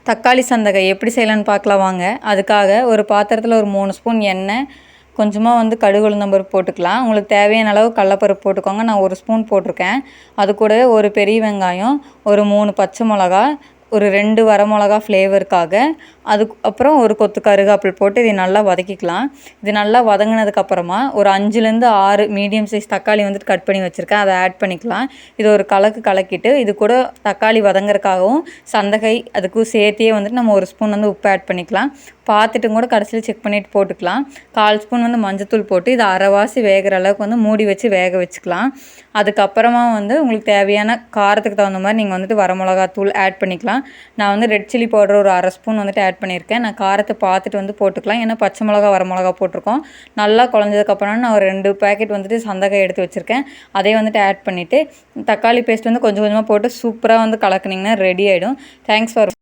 தக்காளி சந்தகை எப்படி செய்யலான்னு பார்க்கலாம் வாங்க. அதுக்காக ஒரு பாத்திரத்தில் ஒரு 3 ஸ்பூன் எண்ணெய், கொஞ்சமாக கடுகு உளுந்தம்பருப்பு போட்டுக்கலாம். உங்களுக்கு தேவையான அளவு கடலப்பருப்பு போட்டுக்கோங்க. நான் 1 ஸ்பூன் போட்டிருக்கேன். அது கூடவே ஒரு பெரிய வெங்காயம், ஒரு 3 பச்சை மிளகா, ஒரு 2 வரமிளகா ஃப்ளேவருக்காக, அதுக்கப்புறம் ஒரு கொத்து கருவேப்பிலை போட்டு இதை நல்லா வதக்கிக்கலாம். இது நல்லா வதங்கினதுக்கப்புறமா ஒரு 5லேருந்து 6 மீடியம் சைஸ் தக்காளி கட் பண்ணி வச்சுருக்கேன். அதை ஆட் பண்ணிக்கலாம். இது ஒரு கலக்கிட்டு இது கூட தக்காளி வதங்குறதுக்காகவும் சந்தகை அதுக்கும் சேர்த்தே நம்ம 1 ஸ்பூன் உப்பு ஆட் பண்ணிக்கலாம். பார்த்துட்டும் கூட கடைசியில் செக் பண்ணிவிட்டு போட்டுக்கலாம். 1/4 ஸ்பூன் மஞ்சத்தூள் போட்டு இது அரைவாசி வேகிற அளவுக்கு மூடி வச்சு வேக வச்சுக்கலாம். அதுக்கப்புறமா உங்களுக்கு தேவையான காரத்துக்கு தகுந்த மாதிரி நீங்கள் வரமிளகாத்தூள் ஆட் பண்ணிக்கலாம். நான் ரெட் சில்லி பவுடர் ஒரு 1/2 ஸ்பூன் ஆட் பண்ணியிருக்கேன். நான் காரத்தை பார்த்துட்டு போட்டுக்கலாம். ஏன்னா பச்சை மிளகா வரமிளகா போட்டிருக்கோம். நல்லா குழஞ்சதுக்கப்புறம் நான் ஒரு 2 பேக்கெட் சந்தகை எடுத்து வச்சுருக்கேன். அதே ஆட் பண்ணிவிட்டு தக்காளி பேஸ்ட் கொஞ்சம் கொஞ்சமாக போட்டு சூப்பராக கலக்குனிங்கன்னா ரெடி ஆகிடும். Thanks for